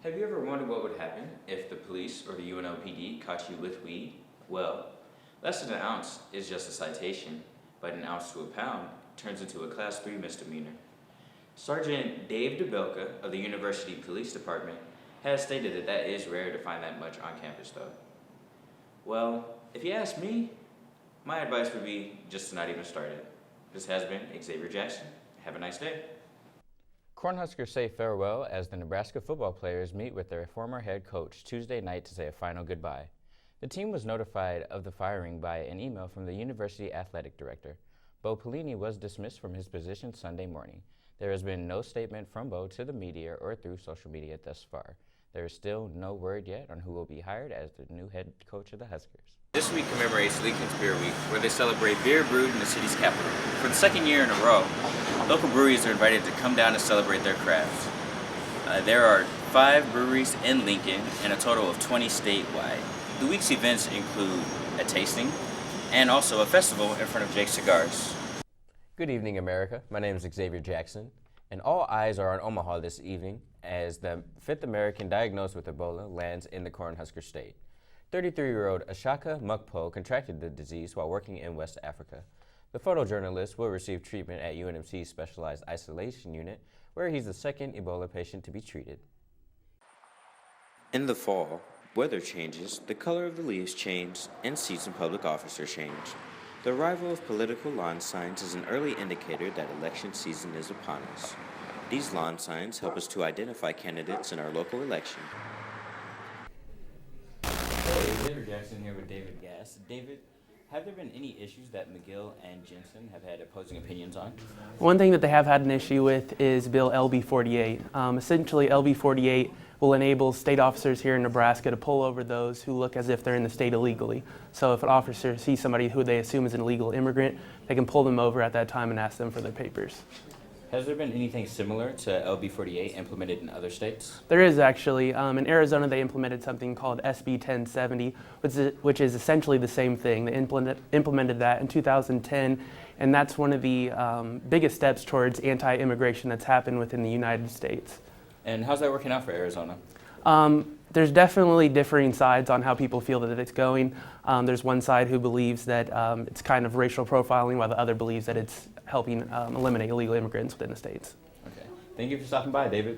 Have you ever wondered what would happen if the police or the UNLPD caught you with weed? Well, less than an ounce is just a citation, but an ounce to a pound turns into a Class 3 misdemeanor. Sergeant Dave DeBelka of the University Police Department has stated that that is rare to find that much on campus though. Well, if you ask me, my advice would be just to not even start it. This has been Xavier Jackson. Have a nice day. Cornhuskers say farewell as the Nebraska football players meet with their former head coach Tuesday night to say a final goodbye. The team was notified of the firing by an email from the university athletic director. Bo Pelini was dismissed from his position Sunday morning. There has been no statement from Bo to the media or through social media thus far. There is still no word yet on who will be hired as the new head coach of the Huskers. This week commemorates Lincoln's Beer Week, where they celebrate beer brewed in the city's capital. For the second year in a row, local breweries are invited to come down and celebrate their crafts. There are 5 breweries in Lincoln and a total of 20 statewide. The week's events include a tasting and also a festival in front of Jake's Cigars. Good evening, America. My name is Xavier Jackson, and all eyes are on Omaha this evening as the 5th American diagnosed with Ebola lands in the Cornhusker State. 33-year-old Ashaka Mukpo contracted the disease while working in West Africa. The photojournalist will receive treatment at UNMC's Specialized Isolation Unit, where he's the second Ebola patient to be treated. In the fall, weather changes, the color of the leaves change, and seats in public office are changed. The arrival of political lawn signs is an early indicator that election season is upon us. These lawn signs help us to identify candidates in our local election. Hey, David Jackson here with David Gass. David, have there been any issues that McGill and Jensen have had opposing opinions on? One thing that they have had an issue with is Bill LB 48. Essentially, LB 48 will enable state officers here in Nebraska to pull over those who look as if they're in the state illegally. So if an officer sees somebody who they assume is an illegal immigrant, they can pull them over at that time and ask them for their papers. Has there been anything similar to LB 48 implemented in other states? There is actually. In Arizona, they implemented something called SB 1070, which is essentially the same thing. They implemented that in 2010, and that's one of the biggest steps towards anti-immigration that's happened within the United States. And how's that working out for Arizona? There's definitely differing sides on how people feel that it's going. There's one side who believes that it's kind of racial profiling, while the other believes that it's helping eliminate illegal immigrants within the states. Okay. Thank you for stopping by, David.